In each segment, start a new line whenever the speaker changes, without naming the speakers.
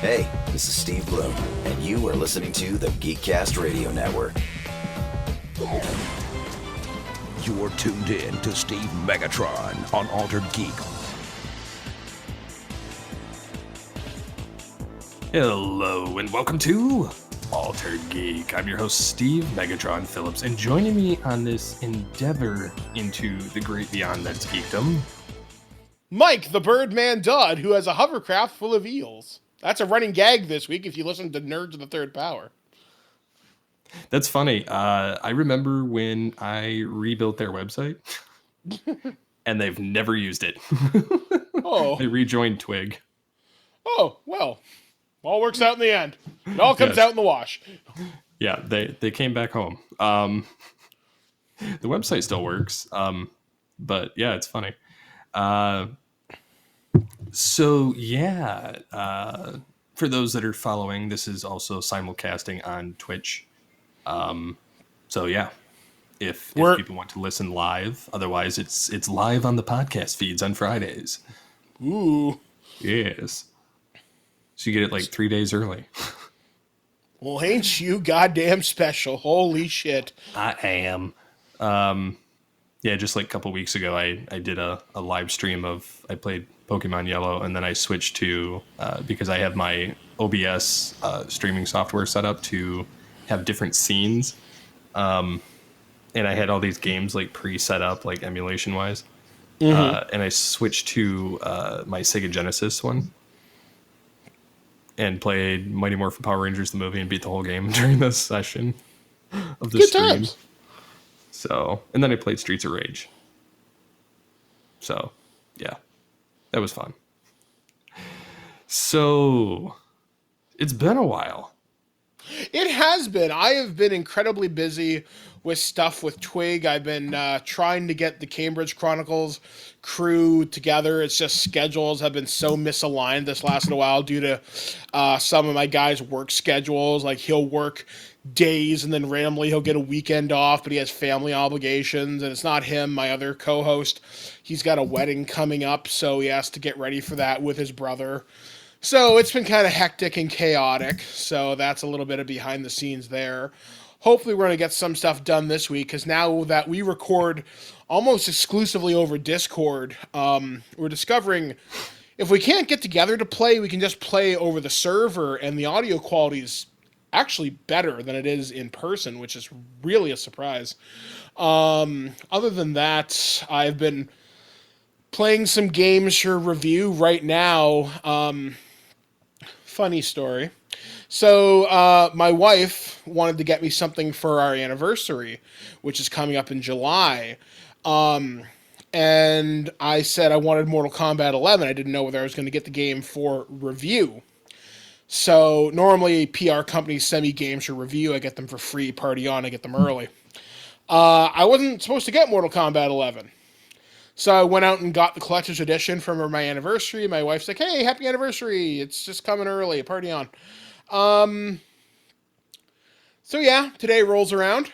Hey, this is Steve Bloom, and you are listening to the Geekcast Radio Network.
You're tuned in to Steve Megatron on Altered Geek.
Hello, and welcome to Altered Geek. I'm your host, Steve Megatron Phillips, and joining me on this endeavor into the great beyond that's geekdom,
Mike, the Birdman Dodd, who has a hovercraft full of eels. That's a running gag this week if you listen to Nerds of the Third Power.
That's funny. I remember when I rebuilt their website, and they've never used it.
Oh.
They rejoined Twig.
Oh, well. All works out in the end. It all comes out in the wash.
Yeah, they came back home. The website still works, but yeah, it's funny. So yeah, for those that are following, this is also simulcasting on Twitch. So yeah, if people want to listen live, otherwise it's live on the podcast feeds on Fridays.
Ooh.
Yes. So you get it like 3 days early.
Well, ain't you goddamn special. Holy shit.
I am. Yeah, just like a couple weeks ago, I did a live stream of, I played Pokemon Yellow, and then I switched to, because I have my OBS streaming software set up to have different scenes. And I had all these games like pre-set up, like emulation-wise. Mm-hmm. And I switched to my Sega Genesis one. And played Mighty Morphin Power Rangers the movie and beat the whole game during this session of the
Good
stream.
times.
So, and then I played Streets of Rage. So, yeah, that was fun. So, it's been a while.
It has been. I have been incredibly busy with stuff with Twig. I've been trying to get the Cambridge Chronicles crew together. It's just schedules have been so misaligned this last little while due to some of my guys' work schedules. Like he'll work days and then randomly he'll get a weekend off, but he has family obligations. And it's not him, my other co-host. He's got a wedding coming up, so he has to get ready for that with his brother. So it's been kind of hectic and chaotic. So that's a little bit of behind the scenes there. Hopefully we're going to get some stuff done this week, because now that we record almost exclusively over Discord, we're discovering if we can't get together to play, we can just play over the server, and the audio quality is actually better than it is in person, which is really a surprise. Other than that, I've been playing some games for review right now. Funny story. So my wife wanted to get me something for our anniversary, which is coming up in July. And I said I wanted Mortal Kombat 11. I didn't know whether I was going to get the game for review. So normally PR companies send me games for review. I get them for free, party on, I get them early. I wasn't supposed to get Mortal Kombat 11. So I went out and got the collector's edition for my anniversary. My wife's like, hey, happy anniversary. It's just coming early, party on. So yeah, today rolls around.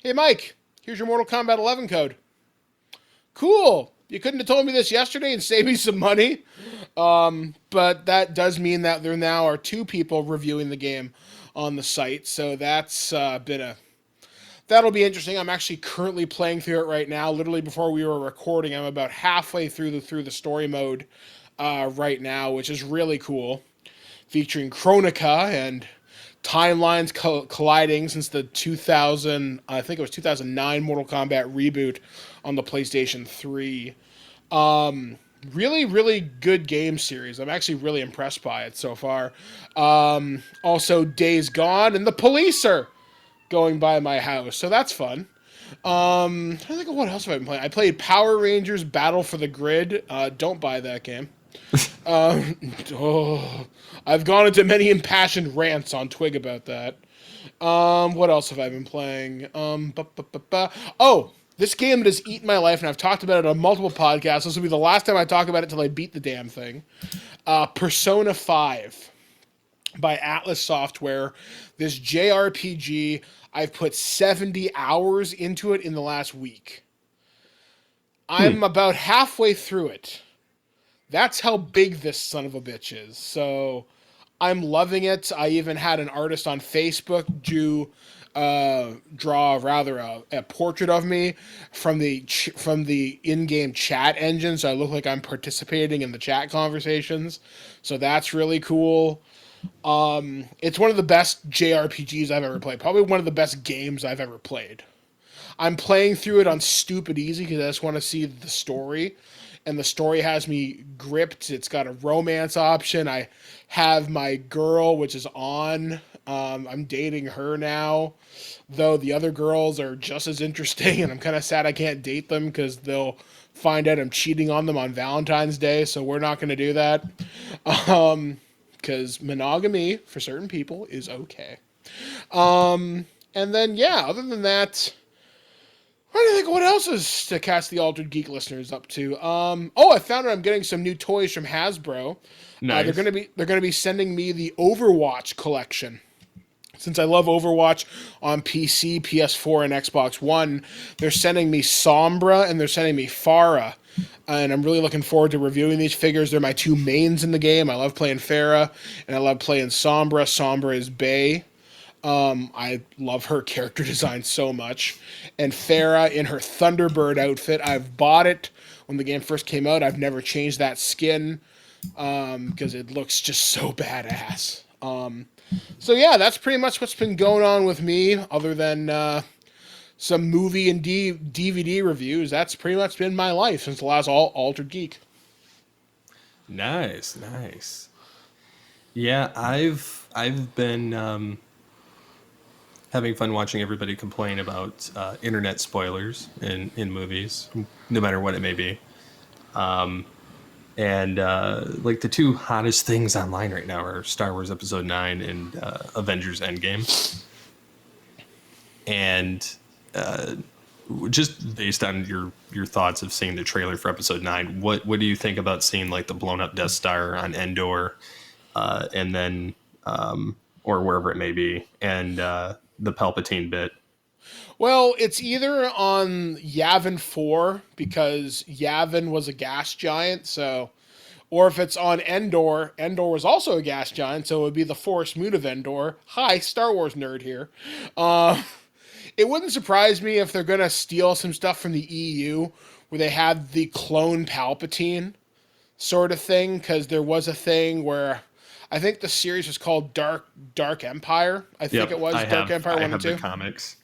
Hey, Mike, here's your Mortal Kombat 11 code. Cool. You couldn't have told me this yesterday and saved me some money. But that does mean that there now are 2 people reviewing the game on the site. So that's that'll be interesting. I'm actually currently playing through it right now. Literally before we were recording, I'm about halfway through the story mode right now, which is really cool. Featuring Chronica and timelines colliding since the 2009 Mortal Kombat reboot on the PlayStation 3. Really, really good game series. I'm actually really impressed by it so far. Also, Days Gone and The Police are going by my house, so that's fun. I think of what else have I been playing. I played Power Rangers Battle for the Grid. Don't buy that game. I've gone into many impassioned rants on Twig about that. What else have I been playing? Oh, this game has eaten my life, and I've talked about it on multiple podcasts. This will be the last time I talk about it until I beat the damn thing. Persona 5 by Atlas Software. This JRPG, I've put 70 hours into it in the last week. I'm about halfway through it. That's how big this son of a bitch is. So I'm loving it. I even had an artist on Facebook draw rather a portrait of me from the in-game chat engine, so I look like I'm participating in the chat conversations. So that's really cool. It's one of the best JRPGs I've ever played. Probably one of the best games I've ever played. I'm playing through it on stupid easy because I just want to see the story. And the story has me gripped. It's got a romance option. I have my girl, which is on. I'm dating her now, though the other girls are just as interesting, and I'm kind of sad I can't date them because they'll find out I'm cheating on them on Valentine's Day, so we're not going to do that. Because monogamy, for certain people, is okay. And then, yeah, other than that, I don't think what else is to cast the Altered Geek listeners up to. I found out I'm getting some new toys from Hasbro.
Nice.
They're gonna be sending me the Overwatch collection. Since I love Overwatch on PC, PS4, and Xbox One, they're sending me Sombra and they're sending me Pharah. And I'm really looking forward to reviewing these figures. They're my two mains in the game. I love playing Pharah and I love playing Sombra. Sombra is Bae. I love her character design so much. And Pharah in her Thunderbird outfit. I've bought it when the game first came out. I've never changed that skin because it looks just so badass. So yeah, that's pretty much what's been going on with me, other than some movie and DVD reviews. That's pretty much been my life since the last Altered Geek.
Nice. Yeah, I've been having fun watching everybody complain about internet spoilers in movies, no matter what it may be. And like the two hottest things online right now are Star Wars Episode 9 and Avengers Endgame. And just based on your thoughts of seeing the trailer for Episode 9, what do you think about seeing like the blown up Death Star on Endor, and then or wherever it may be, and the Palpatine bit?
Well, it's either on Yavin 4 because Yavin was a gas giant, so, or if it's on Endor, Endor was also a gas giant, so it would be the Forest Moon of Endor. Hi, Star Wars nerd here. It wouldn't surprise me if they're gonna steal some stuff from the EU where they had the clone Palpatine sort of thing, because there was a thing where I think the series was called Dark Empire. I think it was Dark Empire 1 and 2.
I have the comics.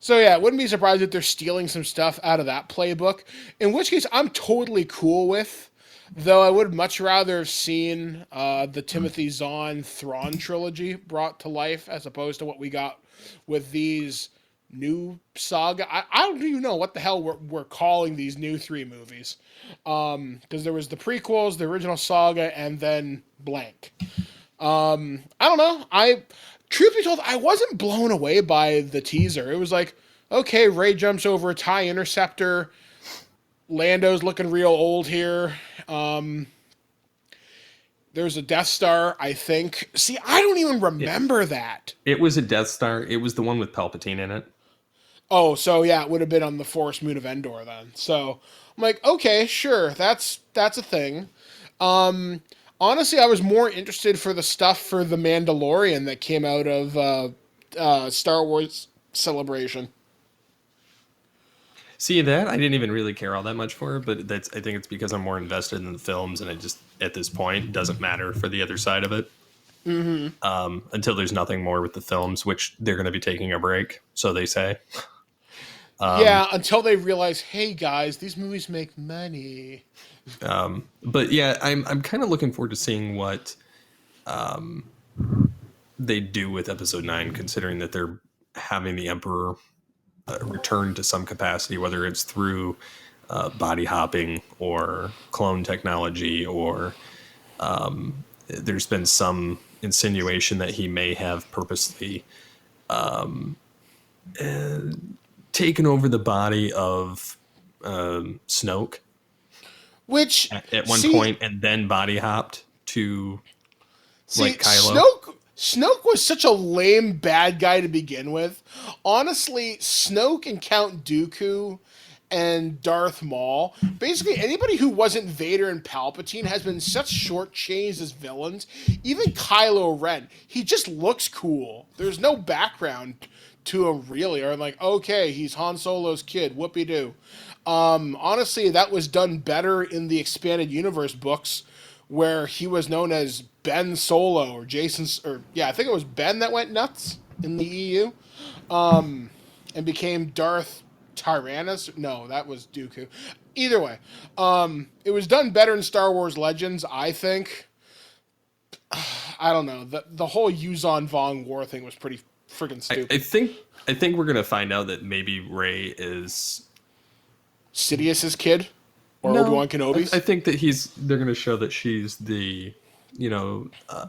So yeah, it wouldn't be surprised if they're stealing some stuff out of that playbook. In which case, I'm totally cool with. Though I would much rather have seen the Timothy Zahn Thrawn trilogy brought to life as opposed to what we got with these new saga. I don't even know what the hell we're calling these new 3 movies. Because there was the prequels, the original saga, and then blank. I don't know. Truth be told, I wasn't blown away by the teaser. It was like, okay, Rey jumps over a TIE interceptor. Lando's looking real old here. There's a Death Star, I think. See, I don't even remember that.
It was a Death Star. It was the one with Palpatine in it.
Oh, so yeah, it would have been on the Forest Moon of Endor then. So I'm like, okay, sure, that's a thing. Honestly, I was more interested for the stuff for The Mandalorian that came out of Star Wars Celebration.
See that? I didn't even really care all that much for it, but I think it's because I'm more invested in the films, and it just, at this point, doesn't matter for the other side of it. Mm-hmm. Until there's nothing more with the films, which they're going to be taking a break, so they say.
Yeah, until they realize, hey guys, these movies make money.
But yeah, I'm kind of looking forward to seeing what they do with Episode 9, considering that they're having the Emperor return to some capacity, whether it's through body hopping or clone technology, or there's been some insinuation that he may have purposely taken over the body of Snoke.
Which
At one point, and then body hopped to like Kylo.
Snoke was such a lame bad guy to begin with. Honestly, Snoke and Count Dooku and Darth Maul. Basically, anybody who wasn't Vader and Palpatine has been such shortchanged as villains. Even Kylo Ren, he just looks cool. There's no background to him really, or like, okay, he's Han Solo's kid, whoopee-doo. Honestly, that was done better in the expanded universe books, where he was known as Ben Solo or I think it was Ben that went nuts in the EU, and became Darth Tyrannus. No, that was Dooku. Either way, it was done better in Star Wars Legends, I think. I don't know. The whole Yuzon Vong War thing was pretty freaking stupid.
I think we're gonna find out that maybe Rey is
Sidious's kid, or Obi-Wan Kenobi's.
I think that they're gonna show that she's the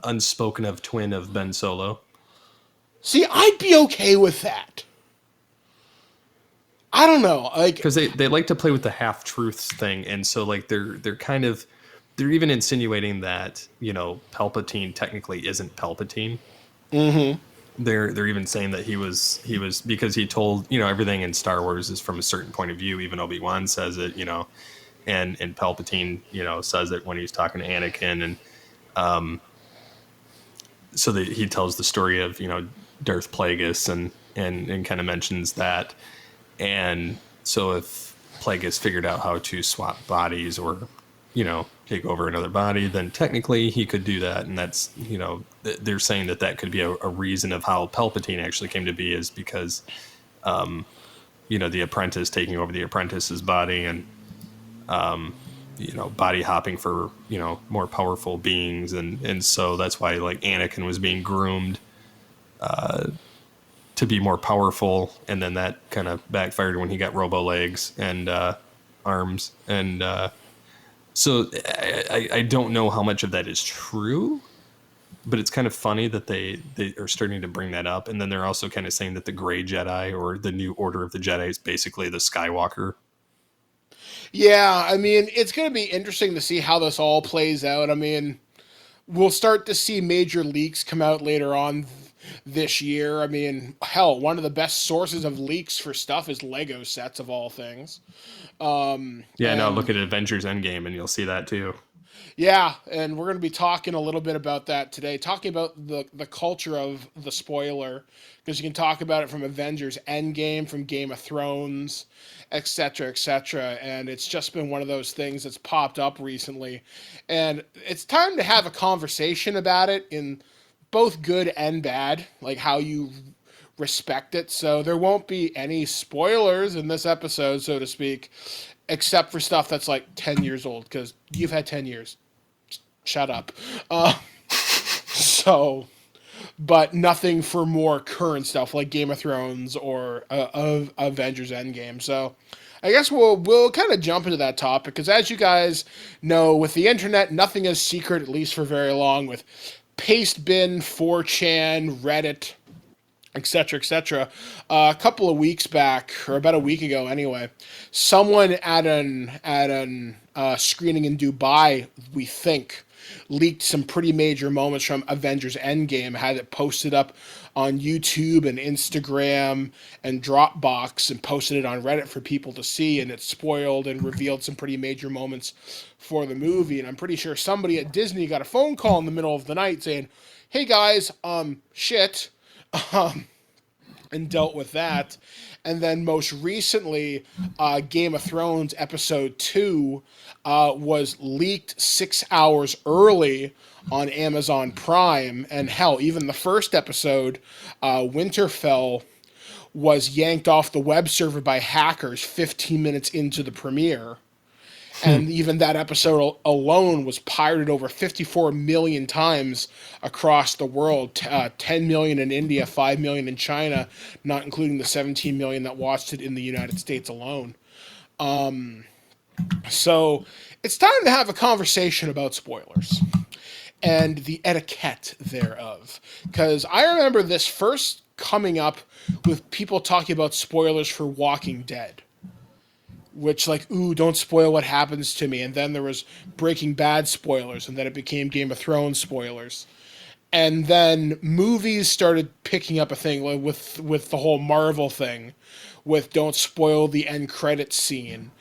unspoken of twin of Ben Solo.
See, I'd be okay with that. I don't know, like,
because they like to play with the half truths thing, and so like they're even insinuating that Palpatine technically isn't Palpatine.
Mm-hmm.
They're even saying that he was because he told everything in Star Wars is from a certain point of view. Even Obi-Wan says it, and Palpatine says it when he's talking to Anakin, and so that he tells the story of Darth Plagueis and kind of mentions that. And so if Plagueis figured out how to swap bodies or, take over another body, then technically he could do that. And that's, they're saying that could be a reason of how Palpatine actually came to be, is because, the apprentice taking over the apprentice's body and, body hopping for, more powerful beings. And so that's why like Anakin was being groomed, to be more powerful, and then that kind of backfired when he got robo legs and arms, and so I don't know how much of that is true, but it's kind of funny that they are starting to bring that up, and then they're also kind of saying that the Gray Jedi or the New Order of the Jedi is basically the Skywalker.
Yeah, I mean, it's going to be interesting to see how this all plays out. I mean, we'll start to see major leaks come out later on this year. I mean, hell, one of the best sources of leaks for stuff is Lego sets, of all things.
No, look at Avengers Endgame and you'll see that too.
Yeah, and we're going to be talking a little bit about that today, talking about the culture of the spoiler, because you can talk about it from Avengers Endgame, from Game of Thrones, etc., etc., and it's just been one of those things that's popped up recently, and it's time to have a conversation about it in both good and bad, like how you respect it. So there won't be any spoilers in this episode, so to speak, except for stuff that's like 10 years old, because you've had 10 years. Shut up. But nothing for more current stuff like Game of Thrones or of Avengers Endgame. So I guess we'll kind of jump into that topic, because as you guys know, with the internet, nothing is secret, at least for very long, with Pastebin, 4chan, Reddit, etc., etc. A couple of weeks back, or about a week ago anyway, someone at an screening in Dubai, we think, leaked some pretty major moments from Avengers Endgame, had it posted up on YouTube and Instagram and Dropbox, and posted it on Reddit for people to see, and it spoiled and revealed some pretty major moments for the movie. And I'm pretty sure somebody at Disney got a phone call in the middle of the night saying, hey guys, shit, and dealt with that. And then most recently, Game of Thrones Episode 2 was leaked 6 hours early on Amazon Prime. And hell, even the first episode, Winterfell, was yanked off the web server by hackers 15 minutes into the premiere. And even that episode alone was pirated over 54 million times across the world. 10 million in India, 5 million in China, not including the 17 million that watched it in the United States alone. So it's time to have a conversation about spoilers and the etiquette thereof. Because I remember this first coming up with people talking about spoilers for Walking Dead, which, like, ooh, don't spoil what happens to me. And then there was Breaking Bad spoilers, and then it became Game of Thrones spoilers. And then movies started picking up a thing like with the whole Marvel thing, with don't spoil the end credits scene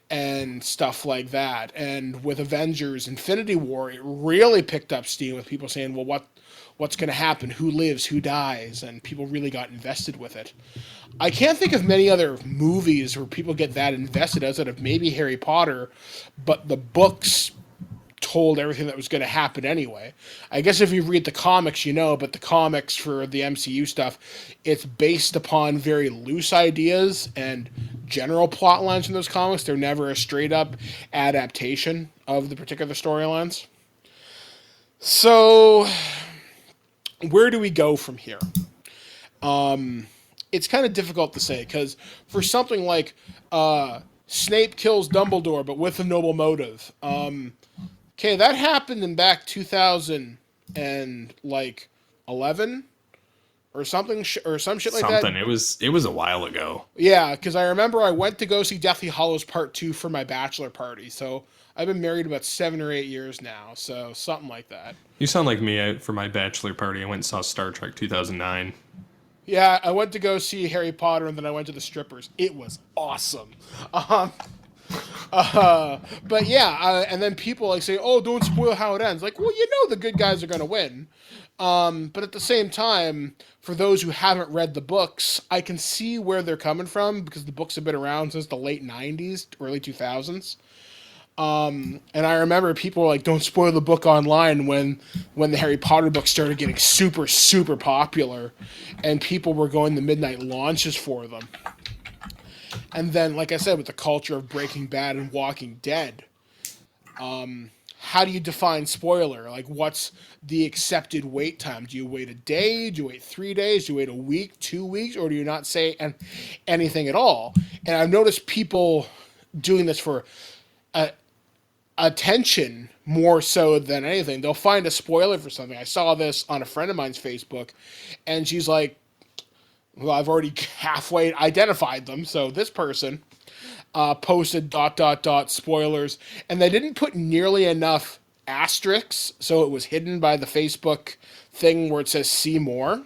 and stuff like that. And with Avengers Infinity War, it really picked up steam with people saying, well, what's going to happen? Who lives? Who dies? And people really got invested with it. I can't think of many other movies where people get that invested outside of maybe Harry Potter, but the books told everything that was going to happen anyway. I guess if you read the comics, you know, but the comics for the MCU stuff, it's based upon very loose ideas and general plot lines in those comics. They're never a straight up adaptation of the particular storylines. So, where do we go from here? It's kind of difficult to say because for something like Snape kills Dumbledore, but with a noble motive. Okay, that happened in back 2011 or something, or some shit like that.
It was a while ago.
Yeah, because I remember I went to go see Deathly Hallows Part 2 for my bachelor party. So I've been married about 7 or 8 years now. So something like that.
You sound like me. For my bachelor party, I went and saw Star Trek 2009.
Yeah, I went to go see Harry Potter and then I went to the strippers. It was awesome. But yeah, and then people like say, "Oh, don't spoil how it ends." Like, well, you know the good guys are going to win. But at the same time, for those who haven't read the books, I can see where they're coming from because the books have been around since the late '90s, early 2000s. And I remember people were like, "Don't spoil the book online" when the Harry Potter books started getting super, super popular, and people were going to midnight launches for them. And then, like I said, with the culture of Breaking Bad and Walking Dead, how do you define spoiler? Like, what's the accepted wait time? Do you wait a day? Do you wait 3 days? Do you wait a week, 2 weeks? Or do you not say anything at all? And I've noticed people doing this for attention more so than anything. They'll find a spoiler for something. I saw this on a friend of mine's Facebook, and she's like, well, I've already halfway identified them. So this person posted ... spoilers, and they didn't put nearly enough asterisks, so it was hidden by the Facebook thing where it says see more.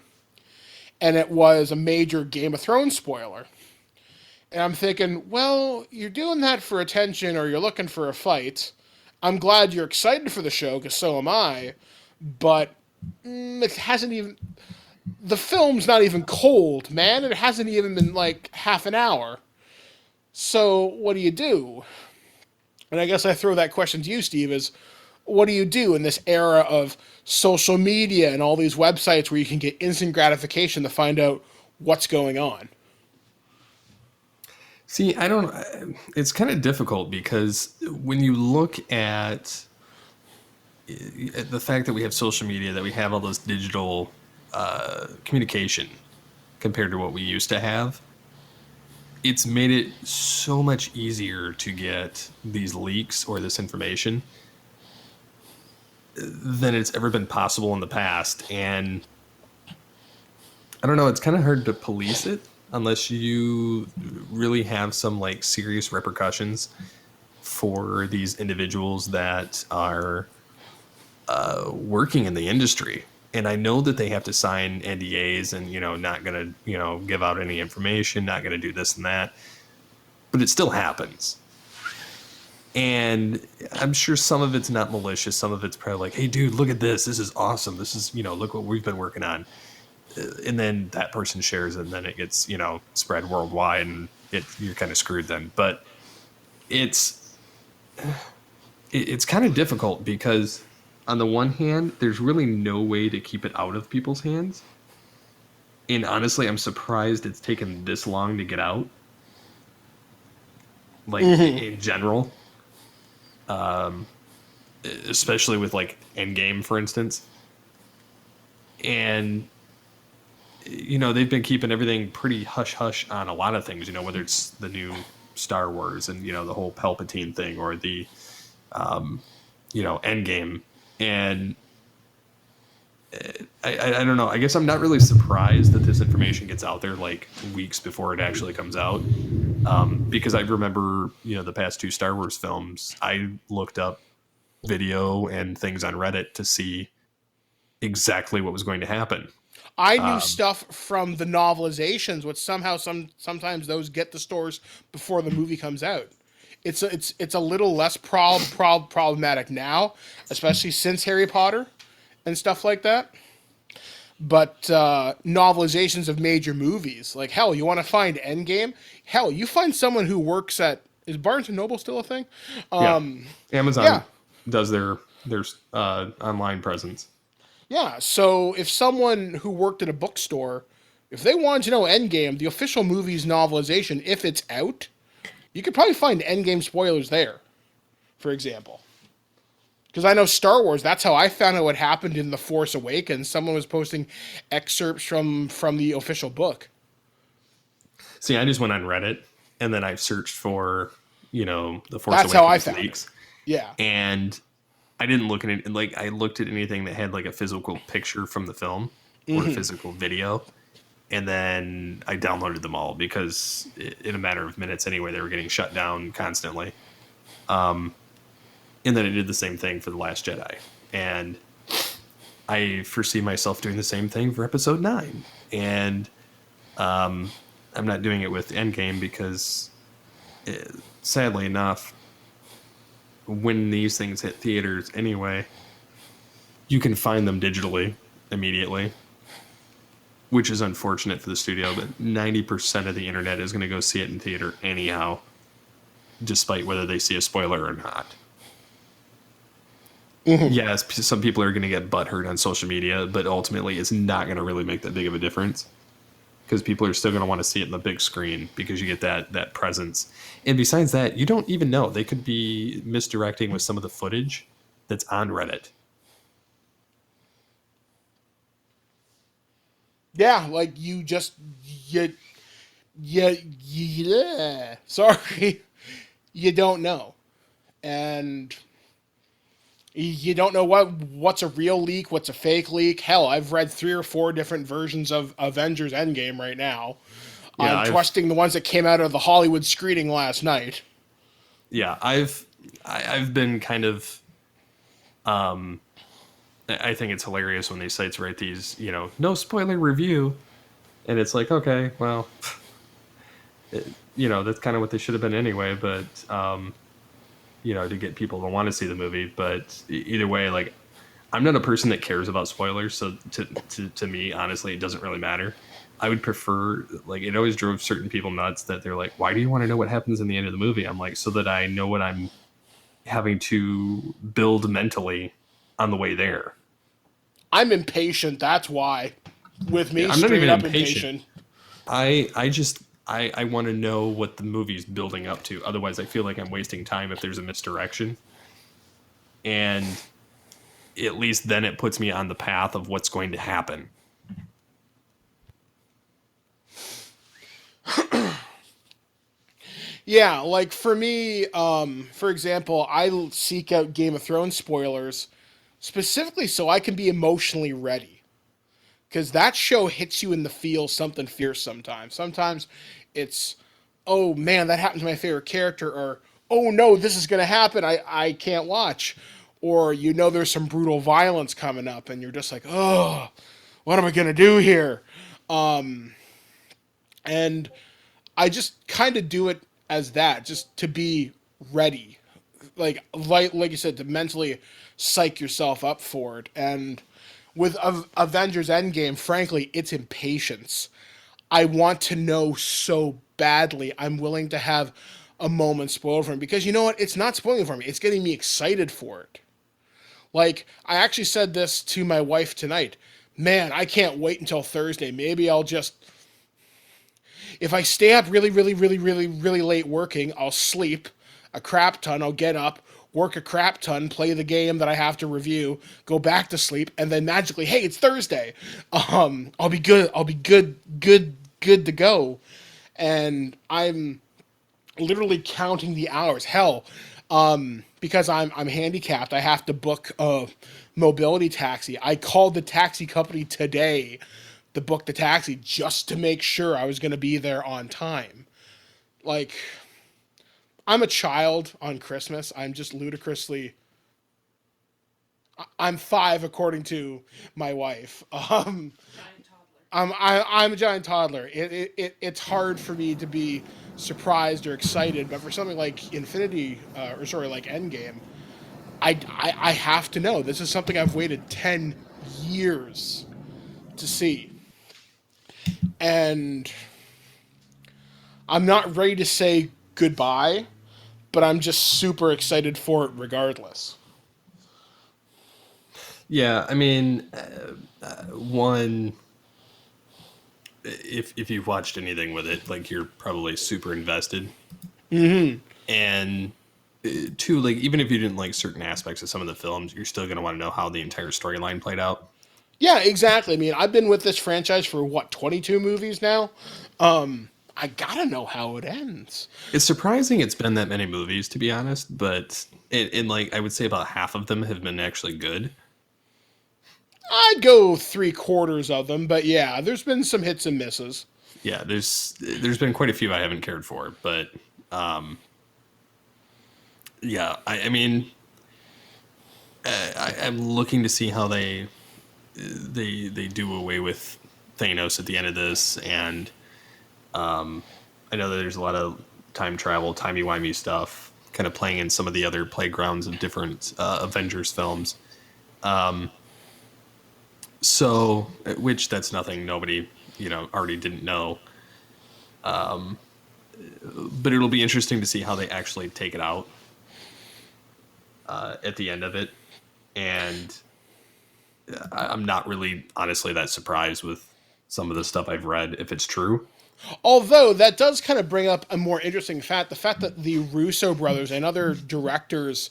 And it was a major Game of Thrones spoiler. And I'm thinking, well, you're doing that for attention or you're looking for a fight. I'm glad you're excited for the show, because so am I. But it hasn't even... The film's not even cold, man. It hasn't even been like half an hour. So what do you do? And I guess I throw that question to you, Steve, is what do you do in this era of social media and all these websites where you can get instant gratification to find out what's going on?
See, it's kind of difficult because when you look at the fact that we have social media, that we have all those digital communication compared to what we used to have, it's made it so much easier to get these leaks or this information than it's ever been possible in the past. And I don't know, it's kind of hard to police it unless you really have some like serious repercussions for these individuals that are working in the industry. And I know that they have to sign NDAs and, not going to, give out any information, not going to do this and that. But it still happens. And I'm sure some of it's not malicious. Some of it's probably like, hey, dude, look at this. This is awesome. This is, look what we've been working on. And then that person shares it, and then it gets, spread worldwide, and you're kind of screwed then. But it's kind of difficult because on the one hand, there's really no way to keep it out of people's hands. And honestly, I'm surprised it's taken this long to get out. Like, in general. Especially with, like, Endgame, for instance. And, they've been keeping everything pretty hush-hush on a lot of things, whether it's the new Star Wars and, the whole Palpatine thing or the, Endgame. And I don't know. I guess I'm not really surprised that this information gets out there like weeks before it actually comes out. Because I remember, the past 2 Star Wars films, I looked up video and things on Reddit to see exactly what was going to happen.
I knew stuff from the novelizations, which somehow sometimes those get to stores before the movie comes out. It's a little less problematic now, especially since Harry Potter and stuff like that. But novelizations of major movies, like hell, you want to find Endgame? Hell, you find someone who works at, is Barnes and Noble still a thing?
Yeah, Amazon
Yeah,
does their online presence.
yeah. So if someone who worked at a bookstore, if they wanted to know Endgame, the official movie's novelization, if it's out, you could probably find Endgame spoilers there, for example. Because I know Star Wars, that's how I found out what happened in The Force Awakens. Someone was posting excerpts from the official book.
See, I just went on Reddit and then I searched for, the Force
That's how I
Awakens
found
leaks.
it. Yeah.
And I didn't look at it. Like, I looked at anything that had like a physical picture from the film or a physical video. And then I downloaded them all because in a matter of minutes anyway, they were getting shut down constantly. And then I did the same thing for The Last Jedi. And I foresee myself doing the same thing for Episode 9. And I'm not doing it with Endgame because, sadly enough, when these things hit theaters anyway, you can find them digitally immediately, which is unfortunate for the studio, but 90% of the internet is going to go see it in theater anyhow, despite whether they see a spoiler or not. Yes, some people are going to get butthurt on social media, but ultimately it's not going to really make that big of a difference because people are still going to want to see it in the big screen because you get that presence. And besides that, you don't even know. They could be misdirecting with some of the footage that's on Reddit.
Yeah, like yeah. Sorry. You don't know. And you don't know what's a real leak, what's a fake leak. Hell, I've read 3 or 4 different versions of Avengers Endgame right now.
Yeah,
I'm trusting the ones that came out of the Hollywood screening last night.
Yeah, I've been kind of I think it's hilarious when these sites write these, no spoiler review, and it's like, okay, well, that's kind of what they should have been anyway, but to get people to want to see the movie. But either way, like, I'm not a person that cares about spoilers, so to me, honestly, it doesn't really matter. I would prefer, like, it always drove certain people nuts that they're like, why do you want to know what happens in the end of the movie? I'm like, so that I know what I'm having to build mentally on the way there.
I'm impatient, that's why. With me,
Yeah, I'm not
straight
even
up
impatient. I want to know what the movie's building up to. Otherwise, I feel like I'm wasting time if there's a misdirection. And at least then it puts me on the path of what's going to happen.
Yeah, like for me, for example, I seek out Game of Thrones spoilers specifically so I can be emotionally ready. Because that show hits you in the feel something fierce sometimes. Sometimes it's, oh man, that happened to my favorite character, or oh no, this is going to happen, I can't watch. Or there's some brutal violence coming up, and you're just like, oh, what am I going to do here? And I just kind of do it as that, just to be ready. Like you said, to mentally psych yourself up for it. And with Avengers Endgame, frankly, it's impatience. I want to know so badly. I'm willing to have a moment spoiled for me because you know what? It's not spoiling for me. It's getting me excited for it. Like, I actually said this to my wife tonight. Man, I can't wait until Thursday. Maybe I'll just, if I stay up really, really, really, really, really late working, I'll sleep a crap ton. I'll get up, work a crap ton, play the game that I have to review, go back to sleep, and then magically, hey, it's Thursday. I'll be good. I'll be good to go. And I'm literally counting the hours. Hell, because I'm handicapped, I have to book a mobility taxi. I called the taxi company today to book the taxi just to make sure I was going to be there on time. Like, I'm a child on Christmas. I'm just ludicrously I'm 5 according to my wife.
Giant toddler.
I'm a giant toddler. It's hard for me to be surprised or excited, but for something like like Endgame, I have to know. This is something I've waited 10 years to see. And I'm not ready to say goodbye, but I'm just super excited for it regardless.
Yeah, I mean, one, if you've watched anything with it, like you're probably super invested. Mm-hmm. And two, like even if you didn't like certain aspects of some of the films, you're still going to want to know how the entire storyline played out.
Yeah, exactly. I mean, I've been with this franchise for what, 22 movies now? I gotta know how it ends.
It's surprising it's been that many movies, to be honest, but in like I would say about half of them have been actually good.
I'd go 3/4 of them, but yeah, there's been some hits and misses.
Yeah, there's been quite a few I haven't cared for, but yeah, I mean, I'm looking to see how they do away with Thanos at the end of this, and I know that there's a lot of time travel, timey-wimey stuff, kind of playing in some of the other playgrounds of different Avengers films. So, which that's nothing nobody, already didn't know. But it'll be interesting to see how they actually take it out at the end of it. And I'm not really, honestly, that surprised with some of the stuff I've read, if it's true.
Although that does kind of bring up a more interesting fact, the fact that the Russo brothers and other directors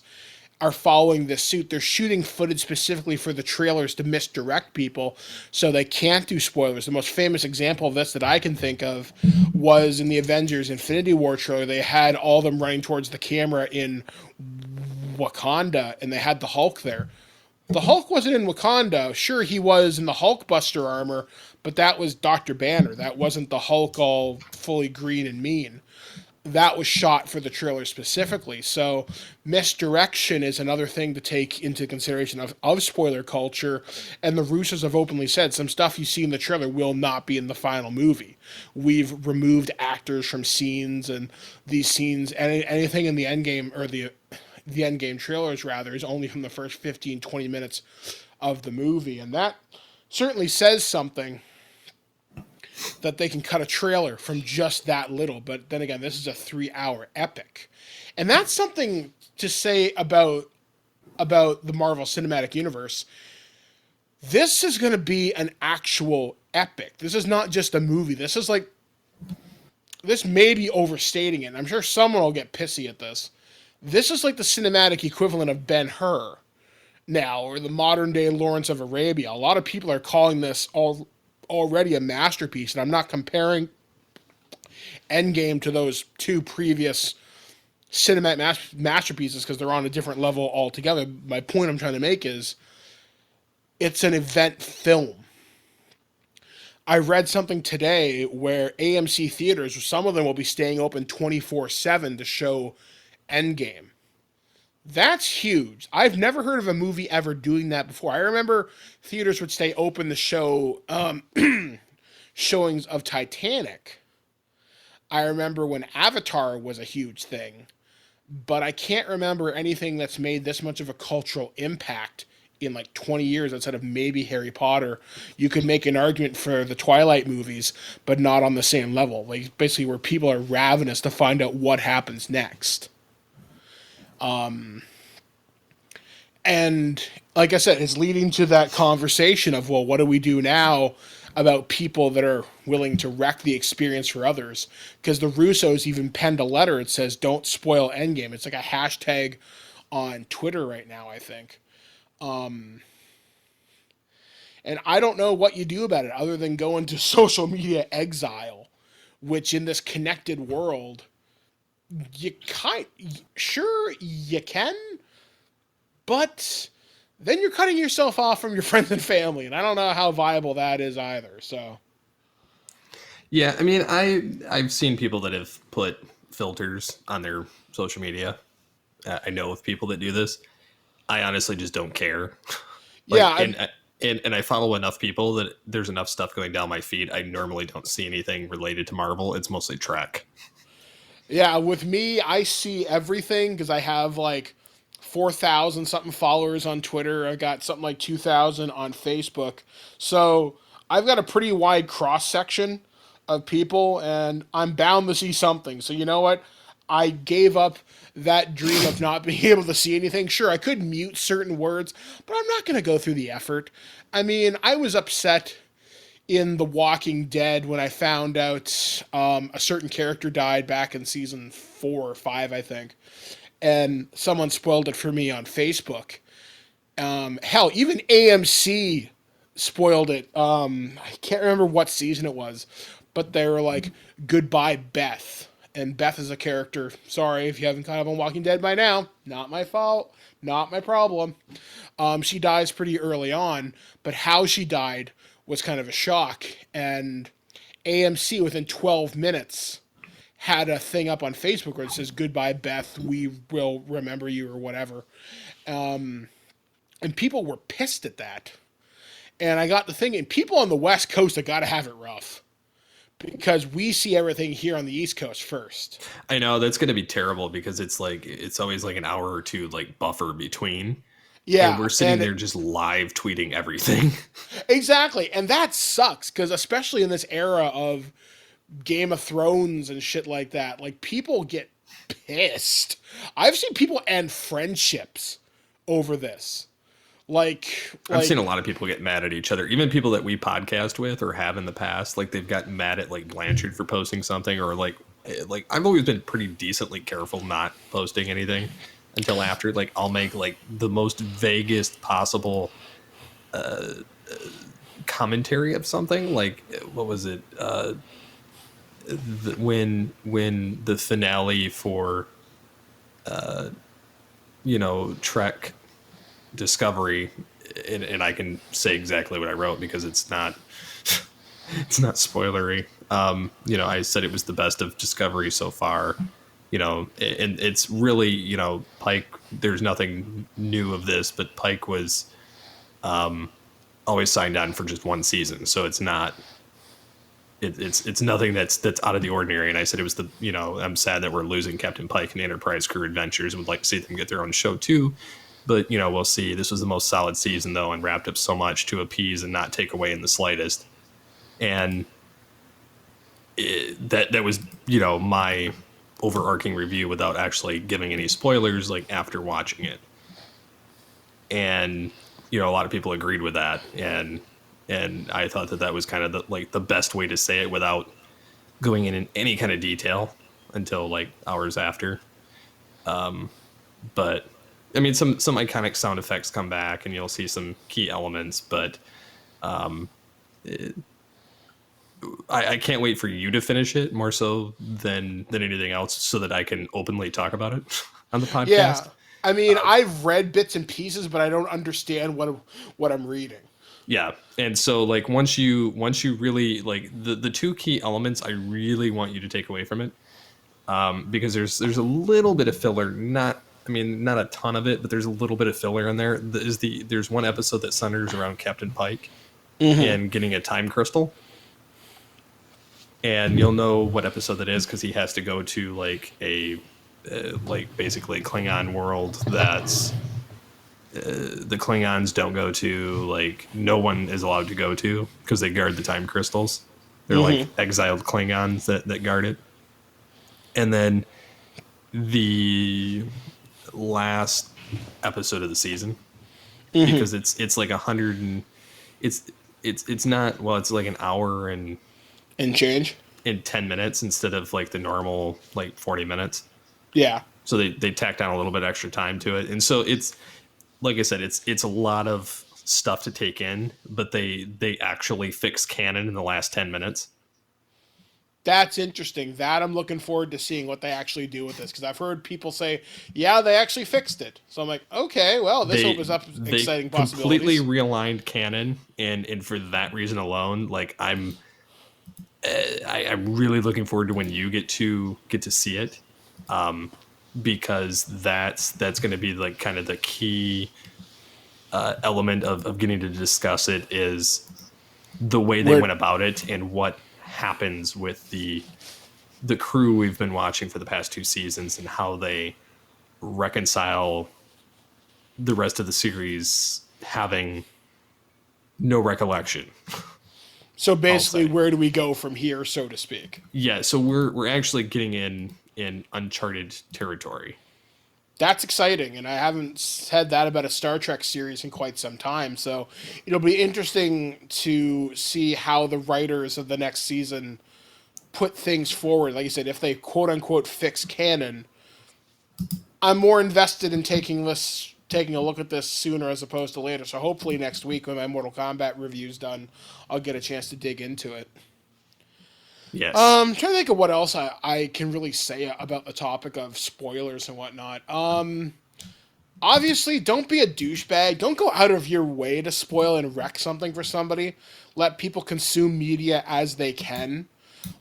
are following this suit. They're shooting footage specifically for the trailers to misdirect people so they can't do spoilers. The most famous example of this that I can think of was in the Avengers Infinity War trailer. They had all of them running towards the camera in Wakanda, and they had the Hulk there. The Hulk wasn't in Wakanda. Sure, he was in the Hulkbuster armor, but that was Dr. Banner. That wasn't the Hulk all fully green and mean. That was shot for the trailer specifically. So misdirection is another thing to take into consideration of spoiler culture. And the Russos have openly said some stuff you see in the trailer will not be in the final movie. We've removed actors from scenes, and these scenes, anything in the Endgame, or the Endgame trailers rather, is only from the first 15, 20 minutes of the movie. And that certainly says something, that they can cut a trailer from just that little. But then again, this is a 3-hour epic. And that's something to say about the Marvel Cinematic Universe. This is going to be an actual epic. This is not just a movie. This may be overstating it, and I'm sure someone will get pissy at this. This is like the cinematic equivalent of Ben-Hur now, or the modern day Lawrence of Arabia. A lot of people are calling this already a masterpiece, and I'm not comparing Endgame to those two previous cinematic masterpieces because they're on a different level altogether. My point I'm trying to make is it's an event film. I read something today where AMC theaters, some of them will be staying open 24/7 to show Endgame. That's huge. I've never heard of a movie ever doing that before. I remember theaters would stay open to show showings of Titanic. I remember when Avatar was a huge thing, but I can't remember anything that's made this much of a cultural impact in like 20 years outside of maybe Harry Potter. You could make an argument for the Twilight movies, but not on the same level. Like basically where people are ravenous to find out what happens next. And like I said, it's leading to that conversation of, well, what do we do now about people that are willing to wreck the experience for others? Because the Russos even penned a letter. It says, don't spoil Endgame. It's like a hashtag on Twitter right now, I think. And I don't know what you do about it other than go into social media exile, which in this connected world, sure you can, but then you're cutting yourself off from your friends and family, and I don't know how viable that is either. So
yeah, I mean, I've seen people that have put filters on their social media. I know of people that do this. I honestly just don't care.
Yeah,
And I follow enough people that there's enough stuff going down my feed. I normally don't see anything related to Marvel. It's mostly Trek.
yeah. With me, I see everything because I have like 4,000 something followers on Twitter. I got something like 2,000 on Facebook. So I've got a pretty wide cross section of people, and I'm bound to see something. So you know what? I gave up that dream of not being able to see anything. Sure, I could mute certain words, but I'm not going to go through the effort. I mean, I was upset in The Walking Dead when I found out a certain character died back in season 4 or 5, I think, and someone spoiled it for me on Facebook. Hell, even AMC spoiled it. I can't remember what season it was, but they were like, "Goodbye, Beth." And Beth is a character. Sorry if you haven't caught up on Walking Dead by now. Not my fault. Not my problem. She dies pretty early on, but how she died was kind of a shock. And AMC, within 12 minutes, had a thing up on Facebook where it says, "Goodbye, Beth. We will remember you," or whatever. And people were pissed at that. And I got to thinking, people on the West Coast have got to have it rough because we see everything here on the East Coast first.
I know that's going to be terrible because it's always like an hour or two like buffer between.
Yeah.
And we're sitting there just live tweeting everything.
Exactly. And that sucks because, especially in this era of Game of Thrones and shit like that, like, people get pissed. I've seen people end friendships over this.
I've seen a lot of people get mad at each other, even people that we podcast with or have in the past. Like, they've gotten mad at like Blanchard for posting something, or like I've always been pretty decently careful not posting anything until after. Like, I'll make like the most vaguest possible commentary of something. Like, what was it? When the finale for Trek Discovery, and I can say exactly what I wrote because it's not spoilery. I said it was the best of Discovery so far. And it's really, Pike, there's nothing new of this, but Pike was always signed on for just one season, so it's not it's nothing that's out of the ordinary. And I said it was I'm sad that we're losing Captain Pike and the Enterprise crew adventures, and would like to see them get their own show too. But, we'll see. This was the most solid season, though, and wrapped up so much to appease and not take away in the slightest. And that was, my overarching review without actually giving any spoilers, like, after watching it. And, a lot of people agreed with that. And I thought that was kind of the best way to say it without going in any kind of detail until, like, hours after. But... I mean, some iconic sound effects come back, and you'll see some key elements, but I can't wait for you to finish it more so than anything else, so that I can openly talk about it on the podcast.
Yeah, I mean, I've read bits and pieces, but I don't understand what I'm reading.
Yeah, and so like once you really like the two key elements, I really want you to take away from it, because there's a little bit of filler, not a ton of it, but there's a little bit of filler in there. There's one episode that centers around Captain Pike and getting a time crystal. And you'll know what episode that is because he has to go to like a basically Klingon world that's the Klingons don't go to, like no one is allowed to go to because they guard the time crystals. They're like exiled Klingons that guard it. And then the last episode of the season, because it's like 100 and it's not, well, it's like an hour and
change
in 10 minutes instead of like the normal like 40 minutes.
Yeah.
So they tacked on a little bit extra time to it, and so it's like I said, it's a lot of stuff to take in, but they actually fix canon in the last 10 minutes.
That's interesting. That I'm looking forward to seeing what they actually do with this, because I've heard people say, yeah, they actually fixed it. So I'm like, okay, well, this opens up exciting possibilities.
They completely realigned canon, and for that reason alone, like I'm really looking forward to when you get to see it. because that's going to be like kind of the key element of getting to discuss it is the way they went about it and what happens with the crew we've been watching for the past 2 seasons and how they reconcile the rest of the series having no recollection.
So basically, where do we go from here, so to speak?
Yeah, so we're actually getting in uncharted territory.
That's exciting, and I haven't said that about a Star Trek series in quite some time. So it'll be interesting to see how the writers of the next season put things forward. Like you said, if they quote unquote fix canon, I'm more invested in taking a look at this sooner as opposed to later. So hopefully next week when my Mortal Kombat review's done, I'll get a chance to dig into it.
Yes.
I'm trying to think of what else I can really say about the topic of spoilers and whatnot. Obviously, don't be a douchebag. Don't go out of your way to spoil and wreck something for somebody. Let people consume media as they can.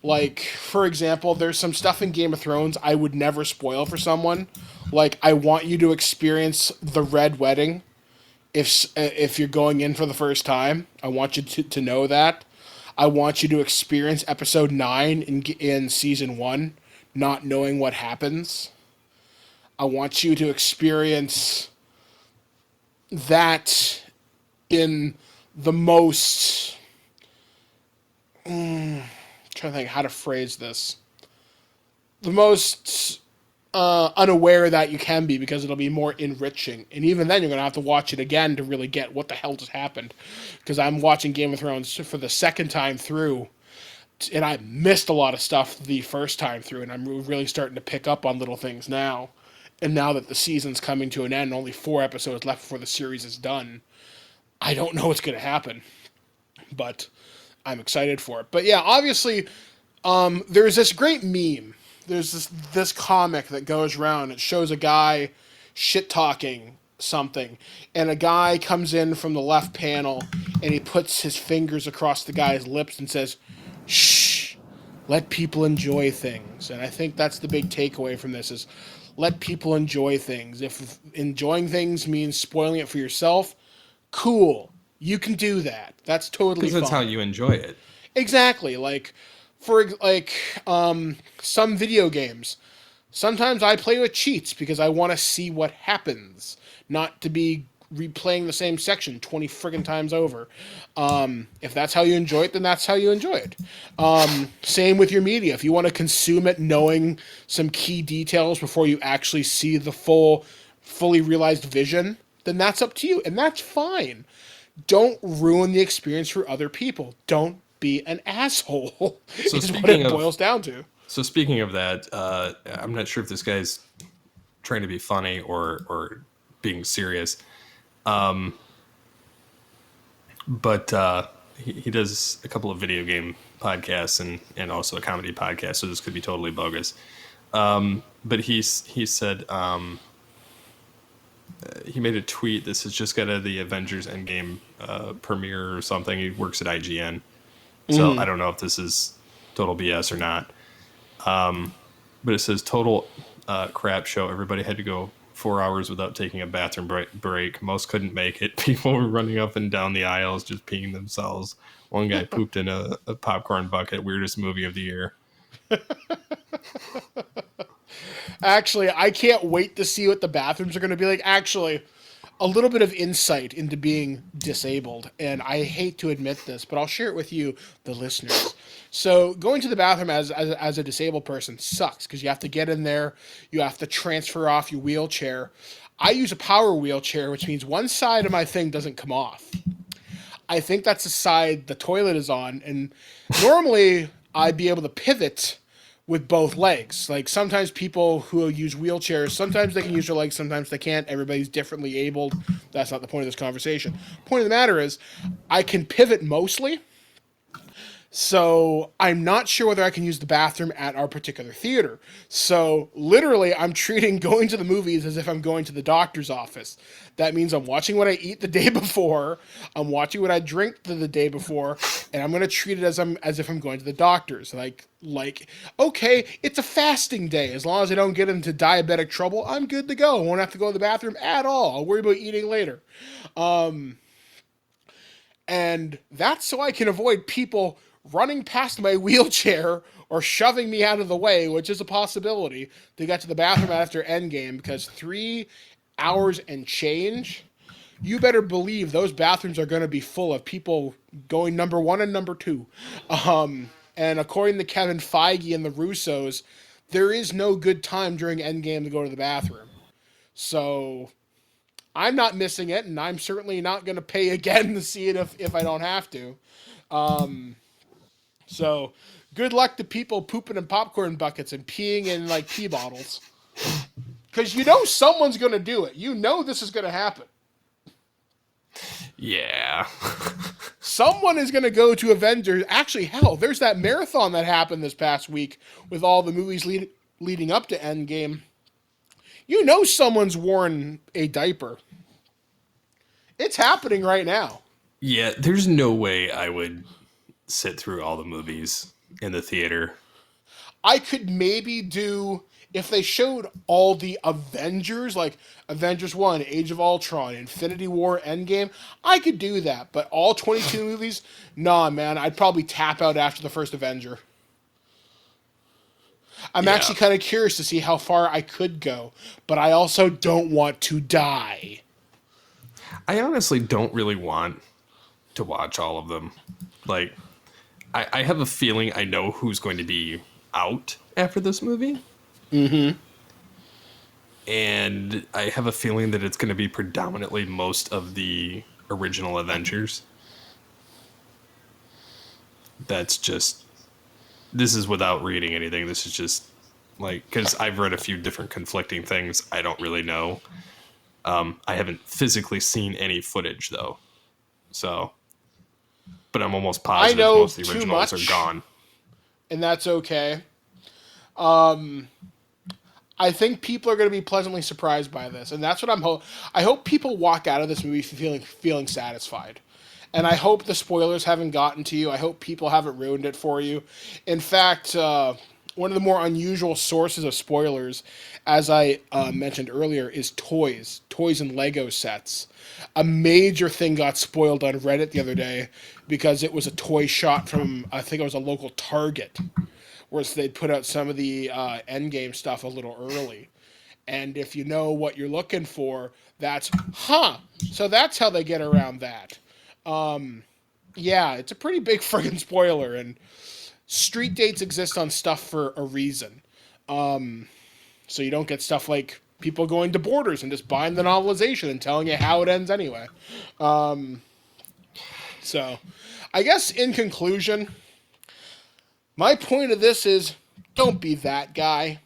Like, for example, there's some stuff in Game of Thrones I would never spoil for someone. Like, I want you to experience the Red Wedding if you're going in for the first time. I want you to know that. I want you to experience episode 9 in season 1, not knowing what happens. I want you to experience that in the most... trying to think how to phrase this. The most unaware that you can be, because it'll be more enriching. And even then, you're going to have to watch it again to really get what the hell just happened. Because I'm watching Game of Thrones for the second time through, and I missed a lot of stuff the first time through, and I'm really starting to pick up on little things now. And now that the season's coming to an end, only 4 episodes left before the series is done, I don't know what's going to happen. But I'm excited for it. But yeah, obviously, there's this great meme. There's this comic that goes around. It shows a guy shit-talking something, and a guy comes in from the left panel, and he puts his fingers across the guy's lips and says, "Shh, let people enjoy things." And I think that's the big takeaway from this is let people enjoy things. If enjoying things means spoiling it for yourself, cool. You can do that. That's totally fine.
Because that's how you enjoy it.
Exactly. Like, some video games. Sometimes I play with cheats because I want to see what happens, not to be replaying the same section 20 friggin' times over. If that's how you enjoy it, then that's how you enjoy it. Same with your media. If you want to consume it knowing some key details before you actually see the fully realized vision, then that's up to you, and that's fine. Don't ruin the experience for other people. Don't be an asshole.
So
is what it boils down to.
So speaking of that, I'm not sure if this guy's trying to be funny or being serious. But he does a couple of video game podcasts and also a comedy podcast, so this could be totally bogus. But he said he made a tweet. This is just got out of the Avengers Endgame premiere or something. He works at IGN. So I don't know if this is total BS or not. But it says total crap show. Everybody had to go 4 hours without taking a bathroom break. Most couldn't make it. People were running up and down the aisles just peeing themselves. One guy pooped in a popcorn bucket. Weirdest movie of the year.
Actually, I can't wait to see what the bathrooms are going to be like. Actually, a little bit of insight into being disabled, and I hate to admit this, but I'll share it with you, the listeners. So going to the bathroom as a disabled person sucks because you have to get in there, you have to transfer off your wheelchair. I use a power wheelchair, which means one side of my thing doesn't come off. I think that's the side the toilet is on, and normally I'd be able to pivot with both legs. Like sometimes people who use wheelchairs, sometimes they can use their legs, sometimes they can't. Everybody's differently abled. That's not the point of this conversation. Point of the matter is I can pivot mostly. So I'm not sure whether I can use the bathroom at our particular theater. So literally, I'm treating going to the movies as if I'm going to the doctor's office. That means I'm watching what I eat the day before, I'm watching what I drink the day before, and I'm gonna treat it as if I'm going to the doctor's. Like, okay, it's a fasting day. As long as I don't get into diabetic trouble, I'm good to go. I won't have to go to the bathroom at all. I'll worry about eating later. And that's so I can avoid people running past my wheelchair or shoving me out of the way, which is a possibility, to get to the bathroom after Endgame, because 3 hours and change, you better believe those bathrooms are going to be full of people going number one and number two. And according to Kevin Feige and the Russos, there is no good time during Endgame to go to the bathroom. So I'm not missing it, and I'm certainly not going to pay again to see it if I don't have to. So good luck to people pooping in popcorn buckets and peeing in like pee bottles. Because you know someone's going to do it. You know this is going to happen.
Yeah.
Someone is going to go to Avengers. Actually, hell, there's that marathon that happened this past week with all the movies leading up to Endgame. You know someone's worn a diaper. It's happening right now.
Yeah, there's no way I would sit through all the movies in the theater.
I could maybe do, if they showed all the Avengers, like Avengers 1, Age of Ultron, Infinity War, Endgame, I could do that. But all 22 movies? Nah, man, I'd probably tap out after the first Avenger. I'm actually kind of curious to see how far I could go, but I also don't want to die.
I honestly don't really want to watch all of them. Like, I have a feeling I know who's going to be out after this movie.
Mm-hmm.
And I have a feeling that it's going to be predominantly most of the original Avengers. That's just... This is without reading anything. This is just, like... Because I've read a few different conflicting things. I don't really know. I haven't physically seen any footage, though. So... But I'm almost positive most of the originals are gone.
And that's okay. I think people are going to be pleasantly surprised by this, and that's what I hope people walk out of this movie feeling satisfied. And I hope the spoilers haven't gotten to you. I hope people haven't ruined it for you. In fact, one of the more unusual sources of spoilers, as I mentioned earlier, is toys and Lego sets. A major thing got spoiled on Reddit the other day because it was a toy shot from, I think it was a local Target, where they'd put out some of the Endgame stuff a little early. And if you know what you're looking for, that's, so that's how they get around that. Yeah, it's a pretty big friggin' spoiler, and street dates exist on stuff for a reason. So you don't get stuff like people going to Borders and just buying the novelization and telling you how it ends anyway. So I guess in conclusion, my point of this is, don't be that guy.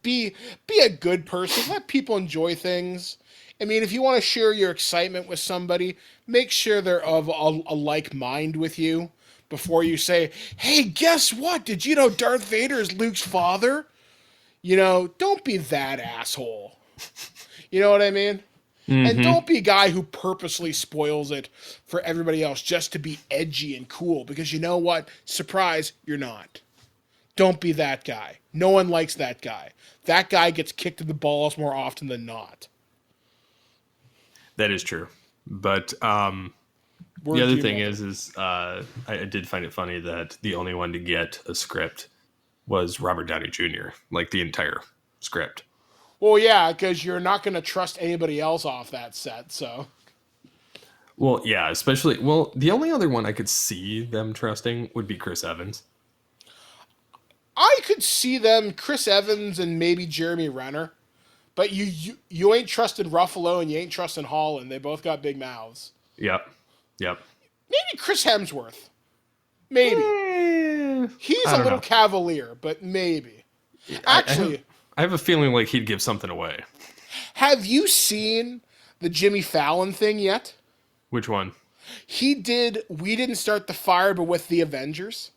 Be a good person. Let people enjoy things. I mean, if you want to share your excitement with somebody, make sure they're of a like mind with you before you say, hey, guess what? Did you know Darth Vader is Luke's father? You know, don't be that asshole. You know what I mean? Mm-hmm. And don't be a guy who purposely spoils it for everybody else just to be edgy and cool, because you know what? Surprise, you're not. Don't be that guy. No one likes that guy. That guy gets kicked in the balls more often than not.
That is true. But the other thing is I did find it funny that the only one to get a script was Robert Downey Jr., like the entire script.
Well, yeah, because you're not going to trust anybody else off that set, so.
Well, yeah, especially, the only other one I could see them trusting would be Chris Evans.
I could see them, Chris Evans and maybe Jeremy Renner. But you ain't trusting Ruffalo and you ain't trusting Holland. They both got big mouths.
Yep.
Maybe Chris Hemsworth. Maybe. He's a little cavalier, but maybe. Actually,
I have a feeling like he'd give something away.
Have you seen the Jimmy Fallon thing yet?
Which one?
He did We Didn't Start the Fire, but with the Avengers.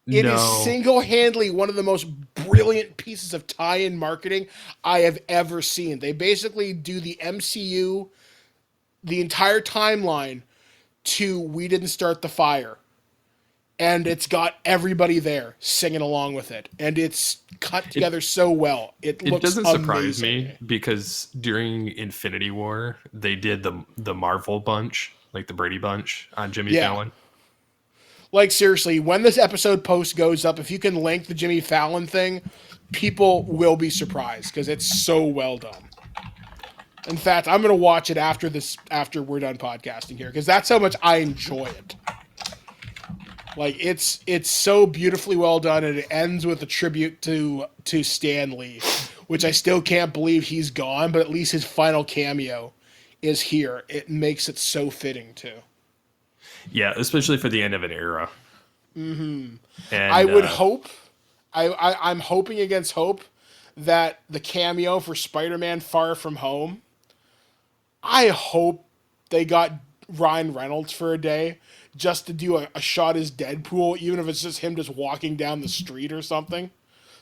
It is
No.
single-handedly one of the most brilliant pieces of tie-in marketing I have ever seen. They basically do the MCU, the entire timeline, to We Didn't Start the Fire. And it's got everybody there singing along with it. And it's cut together so well. It looks
doesn't surprise
amazing.
me because during Infinity War, they did the Marvel bunch, like the Brady Bunch on Jimmy
Yeah.
Fallon.
Like, seriously, when this episode post goes up, if you can link the Jimmy Fallon thing, people will be surprised because it's so well done. In fact, I'm going to watch it after we're done podcasting here because that's how much I enjoy it. Like, it's so beautifully well done, and it ends with a tribute to Stan Lee, which I still can't believe he's gone, but at least his final cameo is here. It makes it so fitting, too.
Yeah, especially for the end of an era. Mm-hmm. And
I would hope, I'm hoping against hope that the cameo for Spider-Man Far From Home, I hope they got Ryan Reynolds for a day just to do a shot as Deadpool, even if it's just him just walking down the street or something.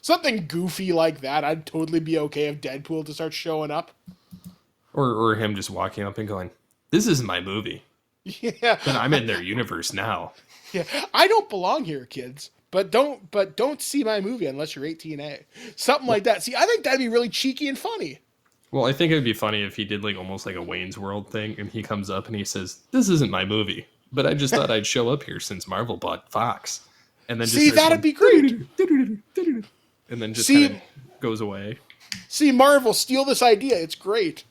Something goofy like that. I'd totally be okay if Deadpool to start showing up.
or him just walking up and going, "This isn't my movie.
Yeah.
But I'm in their universe now."
Yeah, I don't belong here, kids. But don't see my movie unless you're 18A. Something like that. See, I think that'd be really cheeky and funny.
Well, I think it would be funny if he did like almost like a Wayne's World thing, and he comes up and he says, "This isn't my movie, but I just thought I'd show up here since Marvel bought Fox," and then just
See,
starts
that'd be
going,
great.
and then just
See-
kind of goes away.
See, Marvel, steal this idea. It's great.